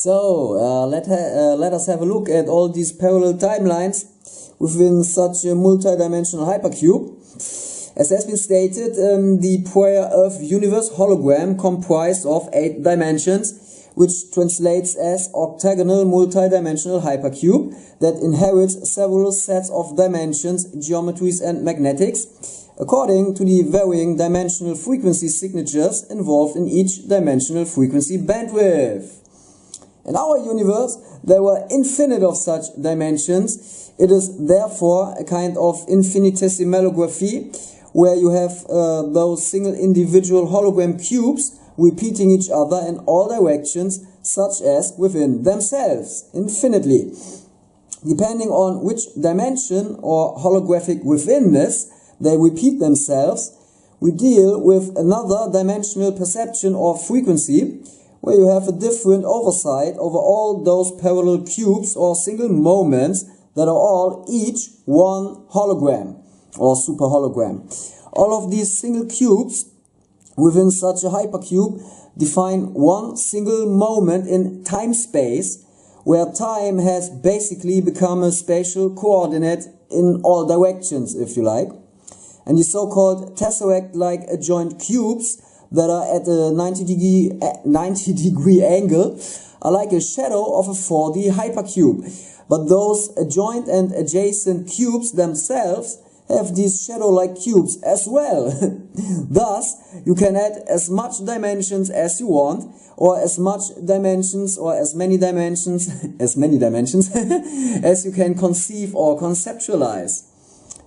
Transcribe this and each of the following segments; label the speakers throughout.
Speaker 1: So let us have a look at all these parallel timelines within such a multi-dimensional hypercube. As has been stated, the prior Earth universe hologram comprised of 8 dimensions, which translates as octagonal multi-dimensional hypercube that inherits several sets of dimensions, geometries and magnetics, according to the varying dimensional frequency signatures involved in each dimensional frequency bandwidth. In our universe, there were infinite of such dimensions. It is therefore a kind of infinitesimalography, where you have those single individual hologram cubes repeating each other in all directions, such as within themselves, infinitely. Depending on which dimension or holographic withinness they repeat themselves, we deal with another dimensional perception or frequency, where you have a different oversight over all those parallel cubes or single moments that are all each one hologram or super hologram. All of these single cubes within such a hypercube define one single moment in time-space, where time has basically become a spatial coordinate in all directions, if you like. And the so-called tesseract-like adjoint cubes that are at a 90 degree angle are like a shadow of a 4D hypercube. But those adjoint and adjacent cubes themselves have these shadow-like cubes as well. Thus, you can add as much dimensions as you want, or as much dimensions or as many dimensions as you can conceive or conceptualize.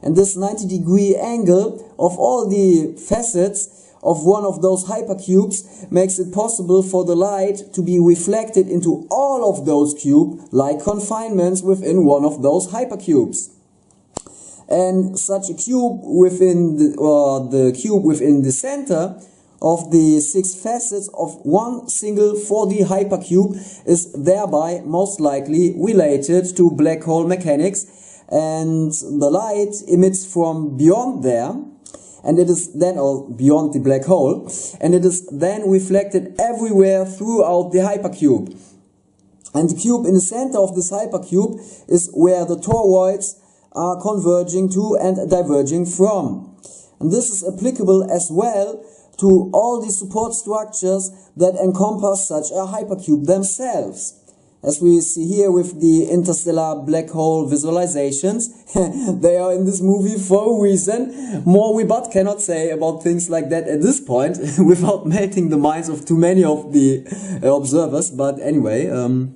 Speaker 1: And this 90 degree angle of all the facets of one of those hypercubes makes it possible for the light to be reflected into all of those cube-like confinements within one of those hypercubes. And such a cube within the cube within the center of the 6 facets of one single 4D hypercube is thereby most likely related to black hole mechanics, and the light emits from beyond there, and it is then, or beyond the black hole, and it is then reflected everywhere throughout the hypercube. And the cube in the center of this hypercube is where the toroids are converging to and diverging from. And this is applicable as well to all the support structures that encompass such a hypercube themselves. As we see here with the interstellar black hole visualizations, they are in this movie for a reason. More we but cannot say about things like that at this point, without melting the minds of too many of the observers. But anyway,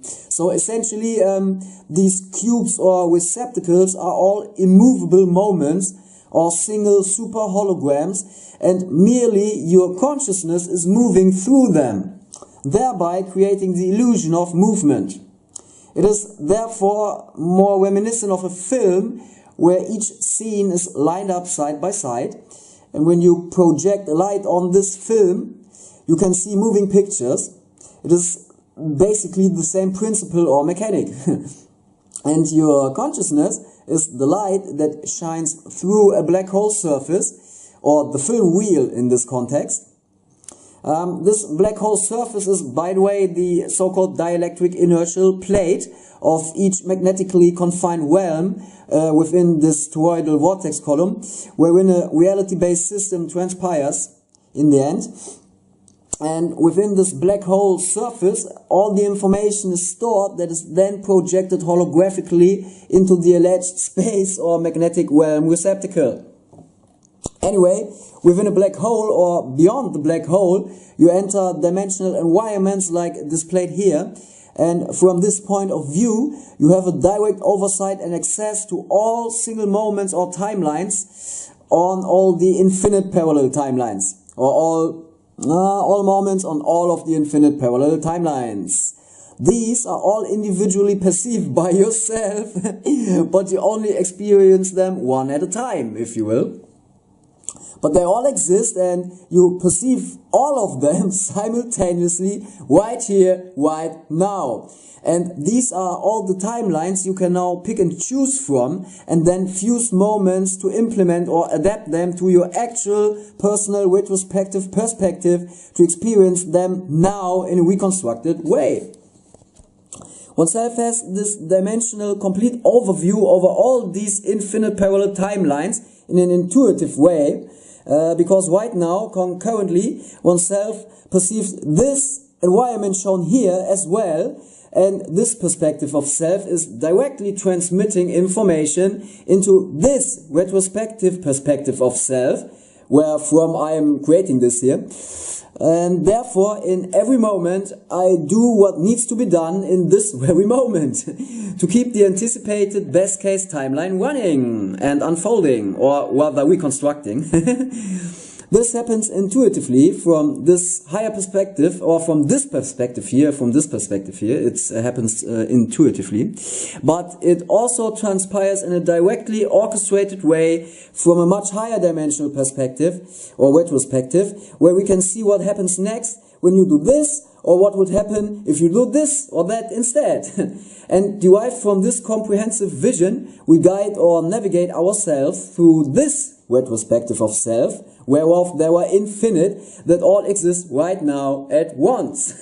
Speaker 1: so essentially these cubes or receptacles are all immovable moments or single super holograms, and merely your consciousness is moving through them, thereby creating the illusion of movement. It is therefore more reminiscent of a film where each scene is lined up side by side, and when you project a light on this film, you can see moving pictures. It is basically the same principle or mechanic. And your consciousness is the light that shines through a black hole surface, or the film wheel in this context. This black hole surface is, by the way, the so-called dielectric inertial plate of each magnetically confined realm within this toroidal vortex column, wherein a reality-based system transpires in the end. And within this black hole surface, all the information is stored that is then projected holographically into the alleged space or magnetic realm receptacle. Anyway, within a black hole or beyond the black hole, you enter dimensional environments like displayed here, and from this point of view, you have a direct oversight and access to all single moments or timelines on all the infinite parallel timelines, or all moments on all of the infinite parallel timelines. These are all individually perceived by yourself, but you only experience them one at a time, if you will. But they all exist, and you perceive all of them simultaneously right here, right now. And these are all the timelines you can now pick and choose from, and then fuse moments to implement or adapt them to your actual personal retrospective perspective to experience them now in a reconstructed way. Oneself has this dimensional complete overview over all these infinite parallel timelines in an intuitive way, because right now, concurrently, oneself perceives this environment shown here as well, and this perspective of self is directly transmitting information into this retrospective perspective of self, where from I am creating this here. And therefore, in every moment, I do what needs to be done in this very moment to keep the anticipated best case timeline running and unfolding, or rather reconstructing. This happens intuitively from this higher perspective, or from this perspective here, it happens intuitively. But it also transpires in a directly orchestrated way from a much higher dimensional perspective, or retrospective, where we can see what happens next when you do this, or what would happen if you do this or that instead. And derived from this comprehensive vision, we guide or navigate ourselves through this retrospective of self, whereof there are infinite that all exist right now at once.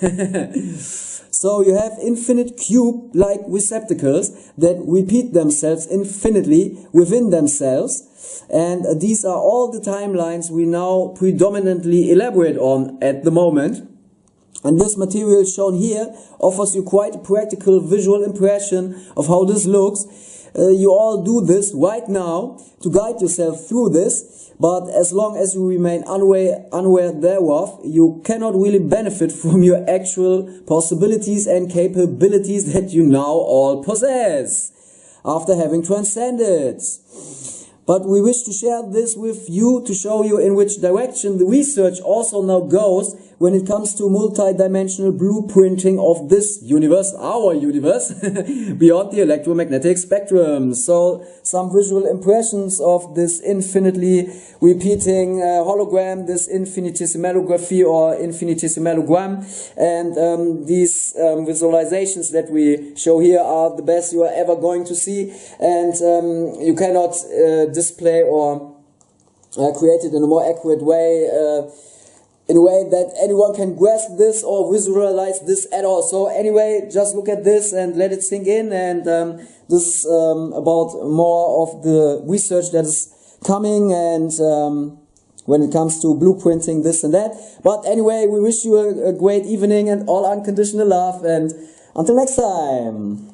Speaker 1: So you have infinite cube-like receptacles that repeat themselves infinitely within themselves, and these are all the timelines we now predominantly elaborate on at the moment. And this material shown here offers you quite a practical visual impression of how this looks. You all do this right now to guide yourself through this, but as long as you remain unaware thereof, you cannot really benefit from your actual possibilities and capabilities that you now all possess after having transcended. But we wish to share this with you to show you in which direction the research also now goes when it comes to multi-dimensional blueprinting of this universe, our universe, beyond the electromagnetic spectrum. So some visual impressions of this infinitely repeating hologram, this infinitesimalography or infinitesimalogram, and these visualizations that we show here are the best you are ever going to see, and you cannot display or create it in a more accurate way, in a way that anyone can grasp this or visualize this at all. So anyway, just look at this and let it sink in, and this is about more of the research that is coming, and when it comes to blueprinting this and that. But anyway, we wish you a great evening and all unconditional love, and until next time.